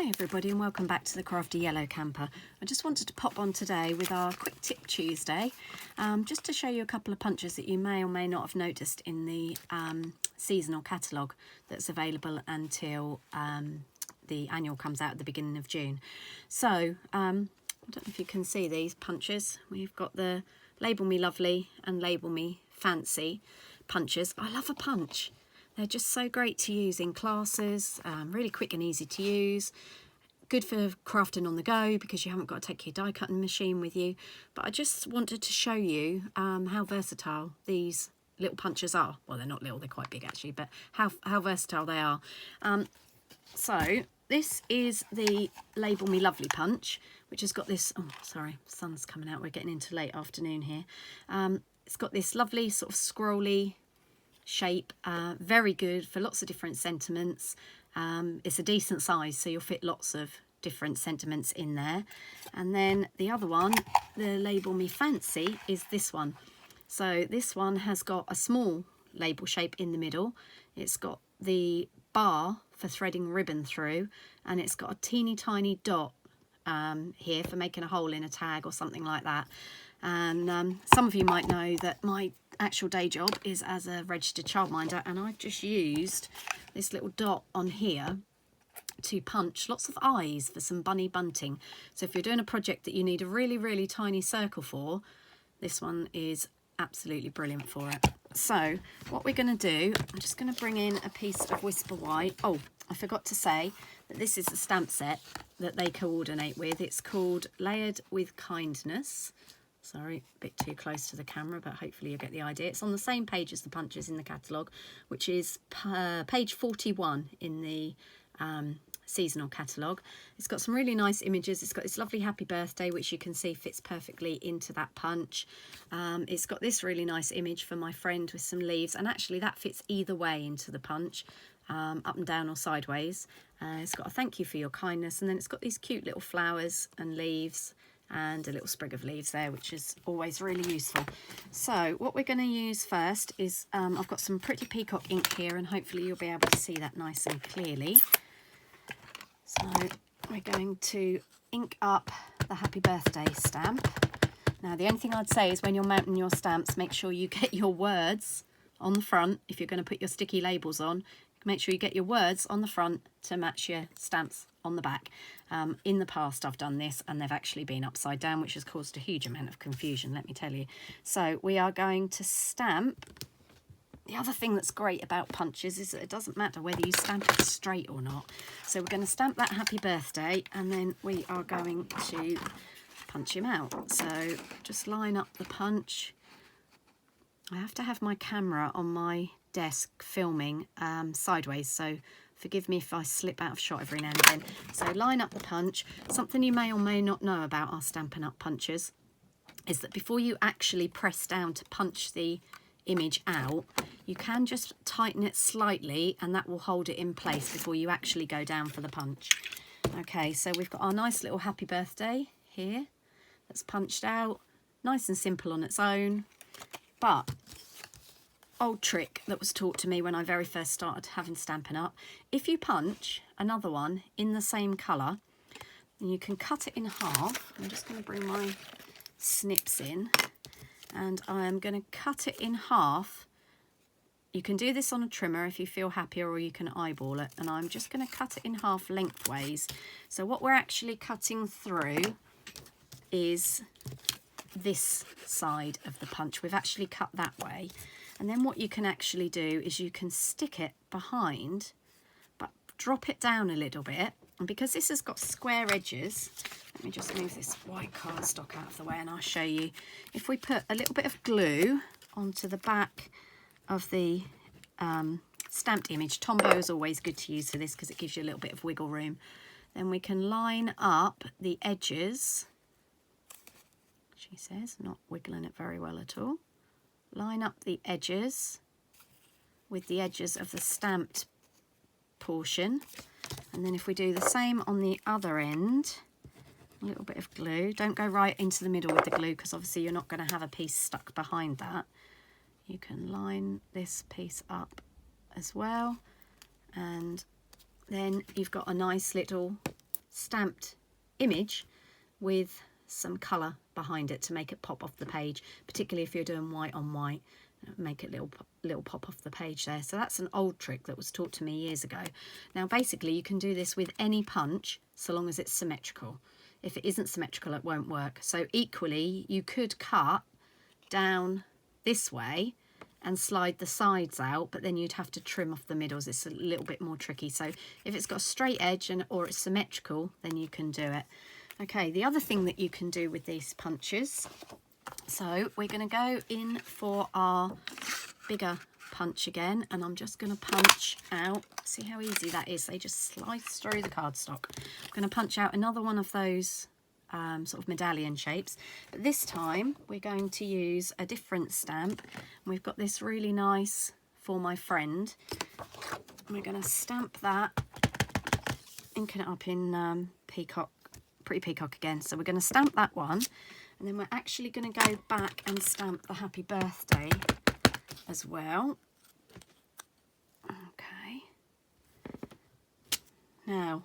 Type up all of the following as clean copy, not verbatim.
Hi everybody and welcome back to the Crafty Yellow Camper. I just wanted to pop on today with our Quick Tip Tuesday, just to show you a couple of punches that you may or may not have noticed in the seasonal catalogue that's available until the annual comes out at the beginning of June. So, I don't know if you can see these punches. We've got the Label Me Lovely and Label Me Fancy punches. I love a punch. They're just so great to use in classes, really quick and easy to use. Good for crafting on the go because you haven't got to take your die cutting machine with you. But I just wanted to show you how versatile these little punches are. Well, they're not little, they're quite big actually, but how versatile they are. So this is the Label Me Lovely punch, which has got this, oh sorry, sun's coming out, we're getting into late afternoon here. It's got this lovely sort of scrolly shape, very good for lots of different sentiments. It's a decent size, so you'll fit lots of different sentiments in there. And then the other one, the Label Me Fancy, is this one. So this one has got a small label shape in the middle. It's got the bar for threading ribbon through, and it's got a teeny tiny dot here for making a hole in a tag or something like that. And some of you might know that my actual day job is as a registered childminder, and I've just used this little dot on here to punch lots of eyes for some bunny bunting. So if you're doing a project that you need a really tiny circle for, this one is absolutely brilliant for it. So what we're going to do, I'm just going to bring in a piece of Whisper White. Oh, I forgot to say that this is a stamp set that they coordinate with. It's called Layered with Kindness. Sorry, a bit too close to the camera, but hopefully you'll get the idea. It's on the same page as the punches in the catalogue, which is page 41 in the seasonal catalogue. It's got some really nice images. It's got this lovely happy birthday, which you can see fits perfectly into that punch. It's got this really nice image for my friend with some leaves, and actually that fits either way into the punch, up and down or sideways. It's got a thank you for your kindness, and then it's got these cute little flowers and leaves and a little sprig of leaves there, which is always really useful. So what we're going to use first is, I've got some pretty peacock ink here, and hopefully you'll be able to see that nice and clearly. So we're going to ink up the happy birthday stamp. Now the only thing I'd say is when you're mounting your stamps, make sure you get your words on the front. If you're going to put your sticky labels on, make sure you get your words on the front to match your stamps on the back. In the past I've done this and they've actually been upside down, which has caused a huge amount of confusion, let me tell you. So we are going to stamp. The other thing that's great about punches is that it doesn't matter whether you stamp it straight or not. So we're going to stamp that happy birthday, and then we are going to punch him out. So just line up the punch. I have to have my camera on my desk filming sideways, so forgive me if I slip out of shot every now and then. So line up the punch. Something you may or may not know about our Stampin' Up! Punches is that before you actually press down to punch the image out, you can just tighten it slightly, and that will hold it in place before you actually go down for the punch. Okay, so we've got our nice little happy birthday here that's punched out, nice and simple on its own. But old trick that was taught to me when I very first started having Stampin' Up! If you punch another one in the same colour, you can cut it in half. I'm just going to bring my snips in, and I am going to cut it in half. You can do this on a trimmer if you feel happier, or you can eyeball it, and I'm just going to cut it in half lengthways. So what we're actually cutting through is this side of the punch. We've actually cut that way. And then what you can actually do is you can stick it behind, but drop it down a little bit. And because this has got square edges, let me just move this white cardstock out of the way and I'll show you. If we put a little bit of glue onto the back of the stamped image, Tombow is always good to use for this because it gives you a little bit of wiggle room. Then we can line up the edges. She says, not wiggling it very well at all. Line up the edges with the edges of the stamped portion, and then if we do the same on the other end, a little bit of glue. Don't go right into the middle with the glue because obviously you're not going to have a piece stuck behind that. You can line this piece up as well, and then you've got a nice little stamped image with some colour behind it to make it pop off the page, particularly if you're doing white on white. Make it little pop off the page there. So that's an old trick that was taught to me years ago. Now basically you can do this with any punch so long as it's symmetrical. If it isn't symmetrical, it won't work. So equally, you could cut down this way and slide the sides out, but then you'd have to trim off the middles. It's a little bit more tricky. So if it's got a straight edge or it's symmetrical, then you can do it. Okay, the other thing that you can do with these punches, so we're going to go in for our bigger punch again, and I'm just going to punch out, see how easy that is, they just slice through the cardstock. I'm going to punch out another one of those sort of medallion shapes, but this time we're going to use a different stamp. We've got this really nice For My Friend. We're going to stamp that, inking it up in Peacock, Pretty Peacock again. So we're going to stamp that one, and then we're actually going to go back and stamp the Happy Birthday as well. Okay. Now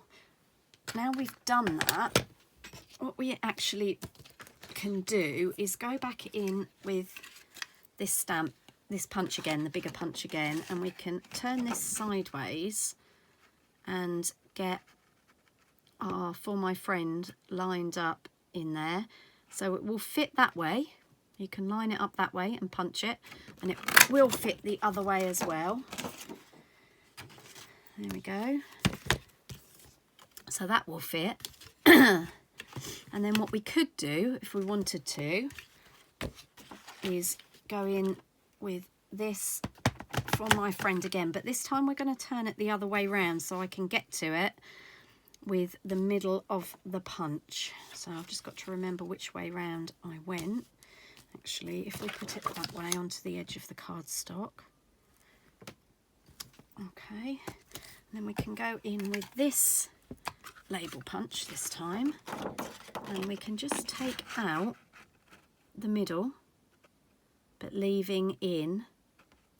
we've done that, what we actually can do is go back in with this stamp, this punch again, the bigger punch again, and we can turn this sideways and get our For My Friend lined up in there. So it will fit that way. You can line it up that way and punch it, and it will fit the other way as well. There we go. So that will fit. And then what we could do, if we wanted to, is go in with this For My Friend again, but this time we're going to turn it the other way round so I can get to it with the middle of the punch. So I've just got to remember which way round I went. Actually, if we put it that way onto the edge of the cardstock. Okay, and then we can go in with this label punch this time, and we can just take out the middle, but leaving in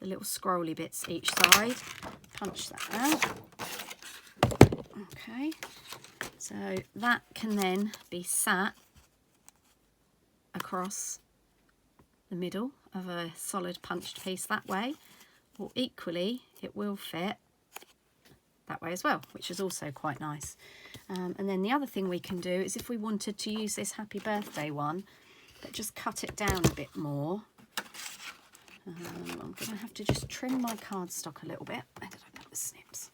the little scrolly bits each side. Punch that out. Okay, so that can then be sat across the middle of a solid punched piece that way, or equally it will fit that way as well, which is also quite nice. And then the other thing we can do is if we wanted to use this Happy Birthday one, but just cut it down a bit more. I'm going to have to just trim my cardstock a little bit. Where did I put the snips?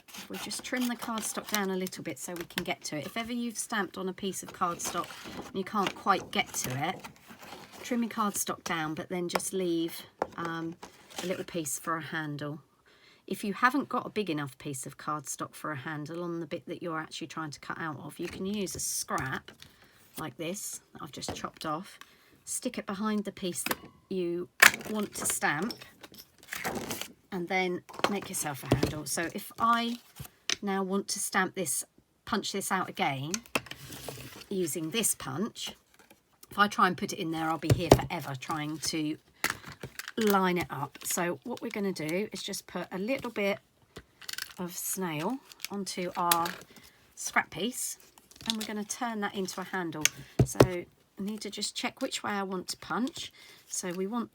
If we just trim the cardstock down a little bit so we can get to it. If ever you've stamped on a piece of cardstock and you can't quite get to it, trim your cardstock down, but then just leave a little piece for a handle. If you haven't got a big enough piece of cardstock for a handle on the bit that you're actually trying to cut out of, you can use a scrap like this that I've just chopped off, stick it behind the piece that you want to stamp, and then make yourself a handle. So if I now want to stamp this, punch this out again using this punch, if I try and put it in there, I'll be here forever trying to line it up. So what we're going to do is just put a little bit of snail onto our scrap piece, and we're going to turn that into a handle. So I need to just check which way I want to punch. So we want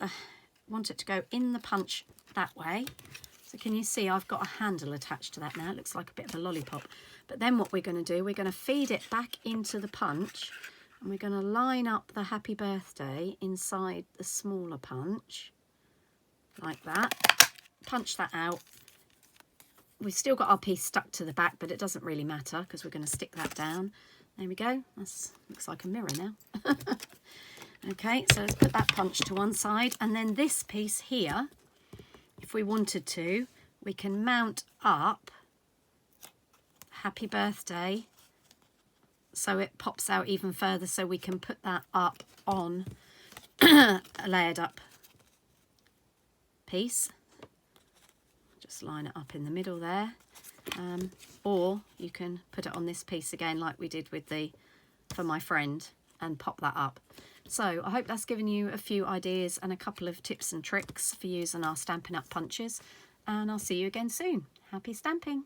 it to go in the punch that way. So can you see I've got a handle attached to that now? It looks like a bit of a lollipop. But then what we're going to do, we're going to feed it back into the punch, and we're going to line up the Happy Birthday inside the smaller punch like that. Punch that out. We've still got our piece stuck to the back, but it doesn't really matter because we're going to stick that down. There we go. That looks like a mirror now. Okay, so let's put that punch to one side, and then this piece here, if we wanted to, we can mount up Happy Birthday so it pops out even further, so we can put that up on a layered up piece. Just line it up in the middle there, or you can put it on this piece again like we did with the For My Friend and pop that up. So I hope that's given you a few ideas and a couple of tips and tricks for using our Stampin' Up punches, and I'll see you again soon. Happy stamping!